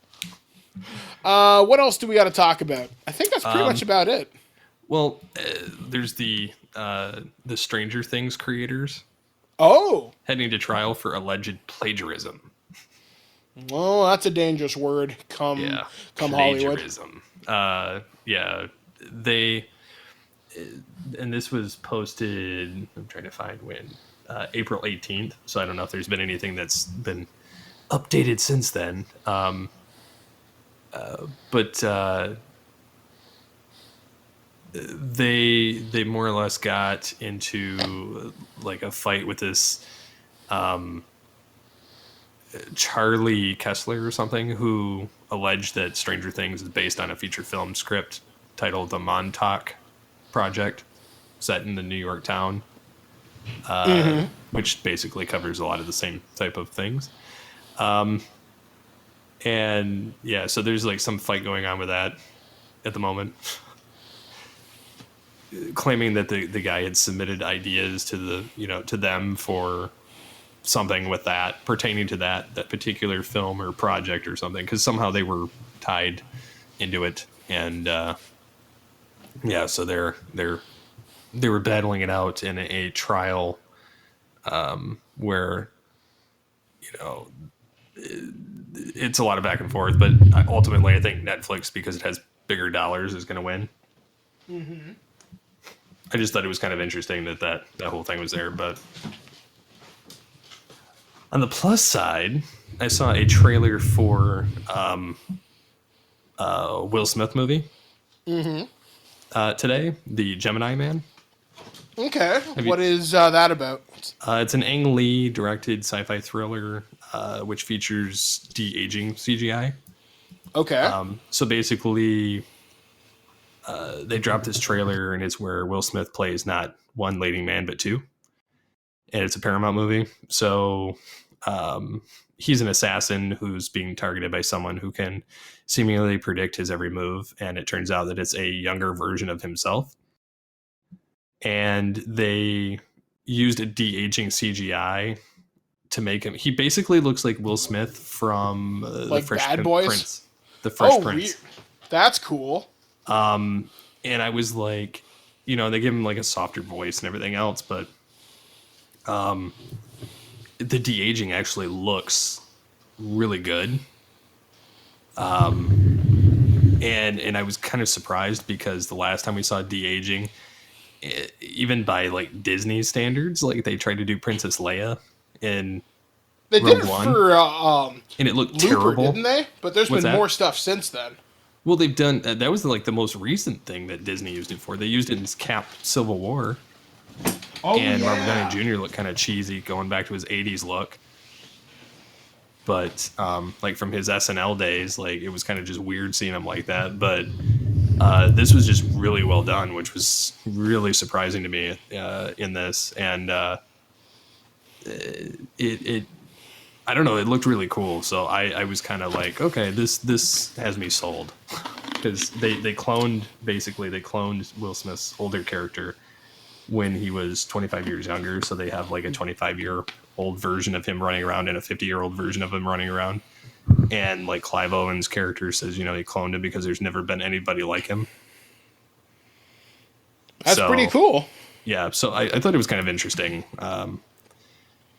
What else do we got to talk about? I think that's pretty much about it.
Well, there's the Stranger Things creators
Oh,
heading to trial for alleged plagiarism.
well, that's a dangerous word. Come Hollywood.
Plagiarism. Yeah, they, and this was posted. I'm trying to find when, April 18th. So I don't know if there's been anything that's been updated since then. But they more or less got into like a fight with this Charlie Kessler or something, who alleged that Stranger Things is based on a feature film script titled The Montauk Project, set in the New York town, which basically covers a lot of the same type of things. And yeah, so there's like some fight going on with that at the moment, claiming that the guy had submitted ideas to to them for something with that pertaining to that particular film or project or something, because somehow they were tied into it. And yeah, so they were battling it out in a trial, where it's a lot of back and forth, but ultimately I think Netflix, because it has bigger dollars, is going to win. Mm-hmm. I just thought it was kind of interesting that whole thing was there. But on the plus side, I saw a trailer for Will Smith movie today, the Gemini Man.
Okay, what is that about?
It's an Ang Lee directed sci-fi thriller, which features de-aging CGI.
Okay.
So basically, they dropped this trailer, and it's where Will Smith plays not one leading man, but two. And it's a Paramount movie. So he's an assassin who's being targeted by someone who can seemingly predict his every move. And it turns out that it's a younger version of himself. And they used a de-aging CGI to make him. He basically looks like Will Smith from
Like
the Fresh
Bad Boys?
Prince. The Fresh Prince.
Weird. That's cool.
And I was like, they give him like a softer voice and everything else, but the de-aging actually looks really good. And I was kind of surprised because the last time we saw de-aging, even by like Disney standards, like they tried to do Princess Leia in
They
Rogue
did it
One,
for
and it looked
Looper,
terrible.
didn't they? But there's
What's
been
that?
more stuff since then.
Well, they've done that was like the most recent thing that Disney used it for. They used it in Cap Civil War, and Robert Downey Jr. looked kind of cheesy going back to his '80s look. But like from his SNL days, like it was kind of just weird seeing him like that. But this was just really well done, which was really surprising to me in this. And it I don't know, it looked really cool. So I was kind of like, okay, this has me sold. Because they cloned Will Smith's older character when he was 25 years younger. So they have like a 25-year-old version of him running around and a 50-year-old version of him running around. And like Clive Owen's character says, he cloned him because there's never been anybody like him.
That's pretty cool.
Yeah, so I thought it was kind of interesting.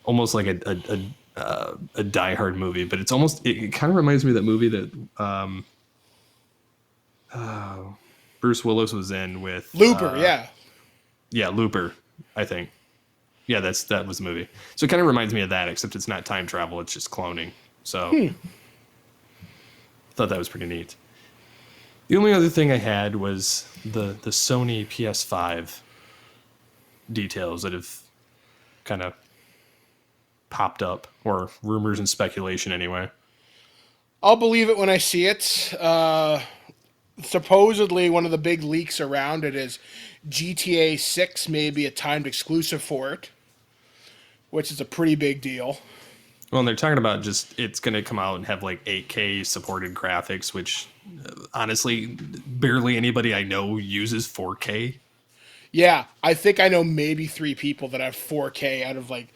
Almost like a Die Hard movie, but it's almost it kind of reminds me of that movie that Bruce Willis was in with
Looper.
Yeah, Looper, I think. Yeah, that was the movie. So it kind of reminds me of that, except it's not time travel; it's just cloning. So I thought that was pretty neat. The only other thing I had was the Sony PS5 details that have kind of popped up, or rumors and speculation anyway.
I'll believe it when I see it. Supposedly, one of the big leaks around it is GTA 6 may be a timed exclusive for it, which is a pretty big deal.
Well, and they're talking about just it's going to come out and have like 8K supported graphics, which honestly, barely anybody I know uses 4K.
Yeah, I think I know maybe 3 people that have 4K out of like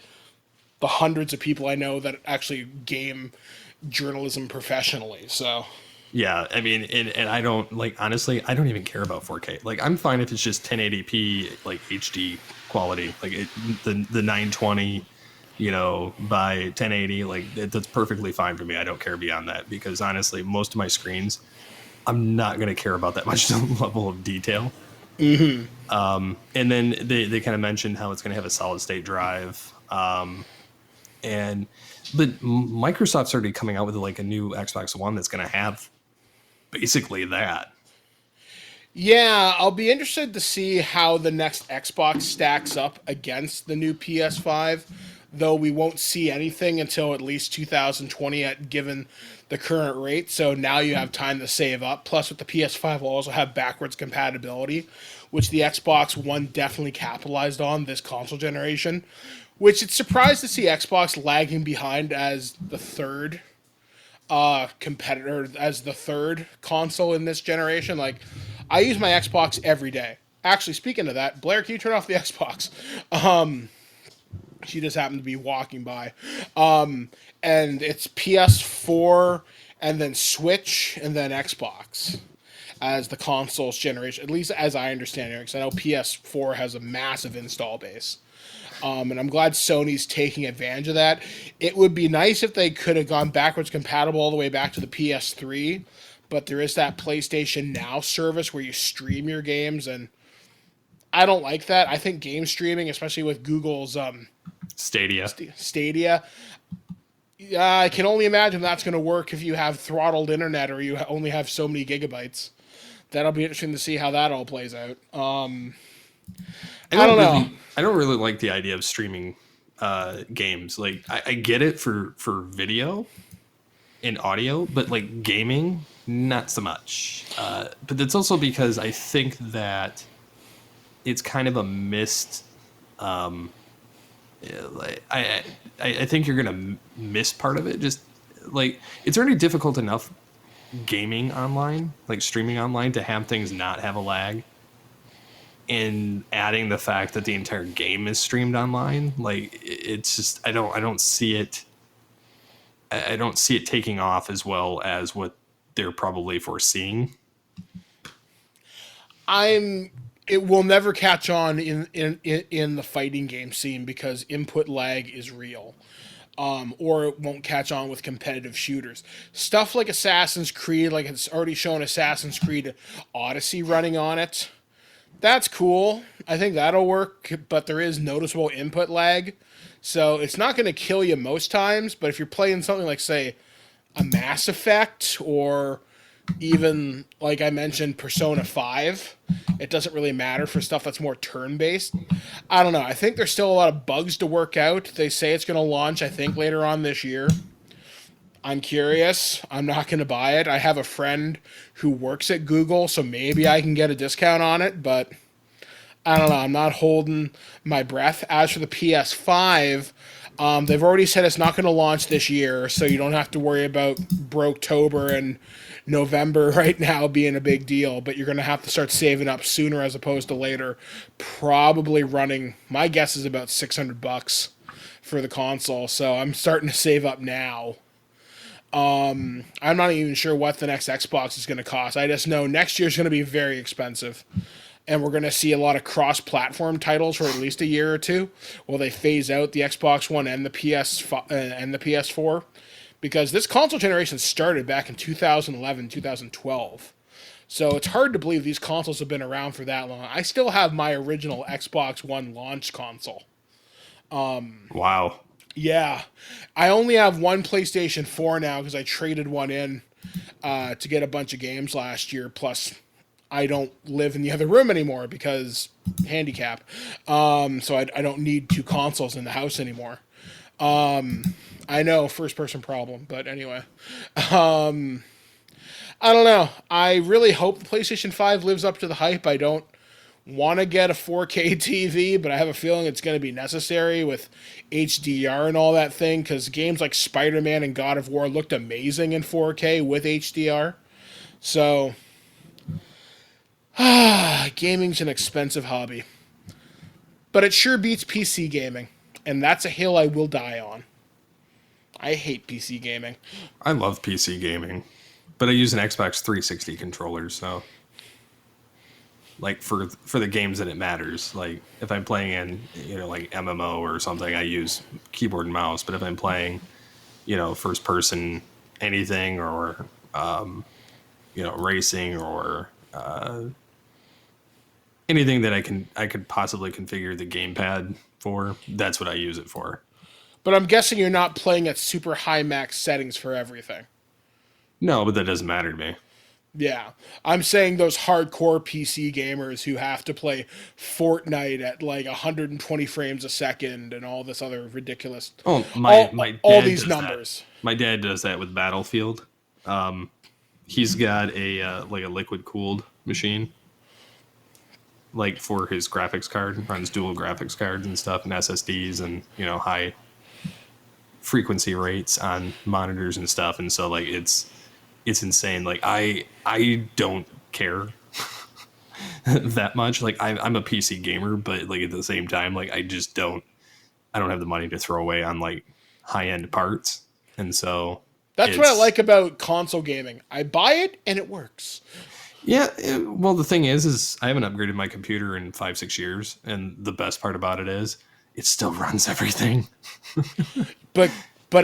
the hundreds of people I know that actually game journalism professionally. So
yeah, I mean, and I don't honestly, I don't even care about 4K. Like I'm fine if it's just 1080p like HD quality, like the 920, by 1080, like that's perfectly fine for me. I don't care beyond that because honestly, most of my screens, I'm not going to care about that much level of detail. Mm-hmm. And then they kind of mentioned how it's going to have a solid state drive. But Microsoft's already coming out with like a new Xbox One that's going to have basically that.
Yeah, I'll be interested to see how the next Xbox stacks up against the new PS5, though we won't see anything until at least 2020 given the current rate. So now you have time to save up. Plus with the PS5 will also have backwards compatibility, which the Xbox One definitely capitalized on this console generation. Which it's surprised to see Xbox lagging behind as the third competitor, as the third console in this generation. Like, I use my Xbox every day. Actually, speaking of that, Blair, can you turn off the Xbox? She just happened to be walking by. And it's PS4, and then Switch, and then Xbox as the consoles generation, at least as I understand it, because I know PS4 has a massive install base. And I'm glad Sony's taking advantage of that. It would be nice if they could have gone backwards compatible all the way back to the PS3, but there is that PlayStation Now service where you stream your games, and I don't like that. I think game streaming, especially with Google's
Stadia,
I can only imagine that's going to work if you have throttled internet or you only have so many gigabytes. That'll be interesting to see how that all plays out. I don't know.
I don't really like the idea of streaming games. Like I get it for video and audio, but like gaming, not so much. But that's also because I think that it's kind of a missed. I think you're gonna miss part of it. Just like it's already difficult enough gaming online, like streaming online, to have things not have a lag. And adding the fact that the entire game is streamed online, like it's just I don't see it. I don't see it taking off as well as what they're probably foreseeing.
It will never catch on in the fighting game scene because input lag is real. Or it won't catch on with competitive shooters. Stuff like Assassin's Creed, like it's already shown Assassin's Creed Odyssey running on it. That's cool. I think that'll work, but there is noticeable input lag. So it's not going to kill you most times, but if you're playing something like, say, a Mass Effect or Even like I mentioned, Persona 5, it doesn't really matter for stuff that's more turn based. I don't know. I think there's still a lot of bugs to work out. They say it's going to launch, I think, later on this year. I'm curious. I'm not going to buy it. I have a friend who works at Google, so maybe I can get a discount on it, but I don't know. I'm not holding my breath. As for the PS5, they've already said it's not going to launch this year, so you don't have to worry about Broketober and November right now being a big deal, but you're going to have to start saving up sooner as opposed to later. Probably running, my guess is about $600 for the console, so I'm starting to save up now. I'm not even sure what the next Xbox is going to cost. I just know next year's going to be very expensive. And we're going to see a lot of cross-platform titles for at least a year or two while they phase out the Xbox One and the PS4. Because this console generation started back in 2011, 2012. So it's hard to believe these consoles have been around for that long. I still have my original Xbox One launch console.
Wow.
Yeah. I only have one PlayStation 4 now because I traded one in to get a bunch of games last year. Plus, I don't live in the other room anymore because handicap. So I don't need two consoles in the house anymore. I know, first person problem, but anyway. I don't know. I really hope the PlayStation 5 lives up to the hype. I don't want to get a 4K TV, but I have a feeling it's going to be necessary with HDR and all that thing because games like Spider-Man and God of War looked amazing in 4K with HDR. So, gaming's an expensive hobby. But it sure beats PC gaming, and that's a hill I will die on. I hate PC gaming.
I love PC gaming, but I use an Xbox 360 controller, so like for the games that it matters. Like if I'm playing in, like MMO or something, I use keyboard and mouse, but if I'm playing, first person anything or racing or anything that I could possibly configure the gamepad for, that's what I use it for.
But I'm guessing you're not playing at super high max settings for everything.
No, but that doesn't matter to me.
Yeah. I'm saying those hardcore PC gamers who have to play Fortnite at like 120 frames a second and all this other ridiculous...
Oh, my dad
all these
does
numbers.
That. My dad does that with Battlefield. He's got a liquid cooled machine. Like for his graphics card, runs dual graphics cards and stuff and SSDs and, high frequency rates on monitors and stuff. And so like it's insane. Like I don't care that much. Like I'm a PC gamer, but like at the same time, like I don't have the money to throw away on like high end parts. And so
that's what I like about console gaming. I buy it and it works.
Yeah. Well, the thing is I haven't upgraded my computer in 5-6 years. And the best part about it is it still runs everything. But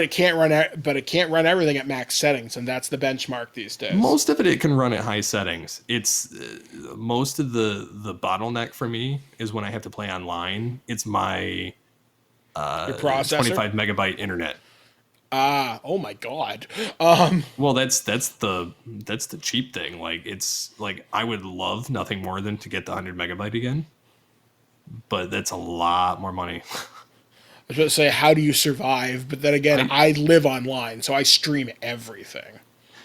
it can't run everything at max settings, and that's the benchmark these days. Most of it can run at high settings. It's most of the bottleneck for me is when I have to play online. It's my
your processor?
25 megabyte internet.
Oh my god.
Well, that's the cheap thing. Like it's like I would love nothing more than to get the 100 megabyte again, but that's a lot more money.
I was going to say, how do you survive? But then again, I live online, so I stream everything.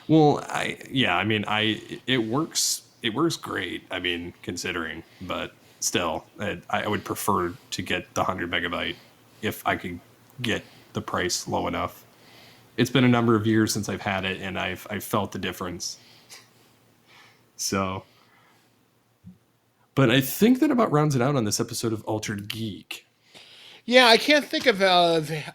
Well, it works. It works great. I mean, considering, but still, I would prefer to get the 100 megabyte if I could get the price low enough. It's been a number of years since I've had it, and I've felt the difference. So, but I think that about rounds it out on this episode of Altered Geek.
Yeah, I can't think of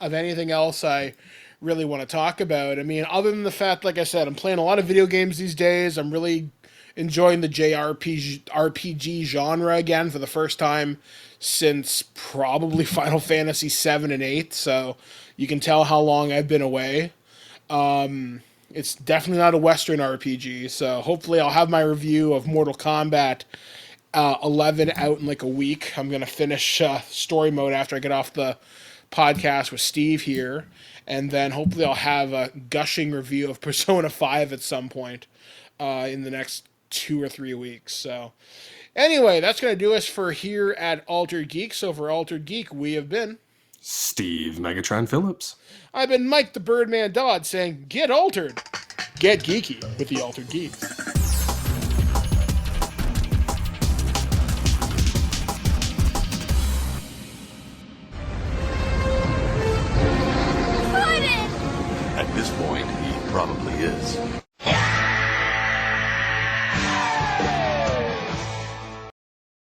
anything else I really want to talk about. I mean, other than the fact, like I said, I'm playing a lot of video games these days. I'm really enjoying the RPG genre again for the first time since probably Final Fantasy 7 and 8. So you can tell how long I've been away. It's definitely not a Western RPG. So hopefully I'll have my review of Mortal Kombat 11 out in like a week. I'm going to finish story mode after I get off the podcast with Steve here, and then hopefully I'll have a gushing review of Persona 5 at some point in the next 2 or 3 weeks. So anyway, that's going to do us for here at Altered Geek. So for Altered Geek, we have been
Steve Megatron Phillips.
I've been Mike the Birdman Dodd saying, get altered, get geeky with the Altered Geeks.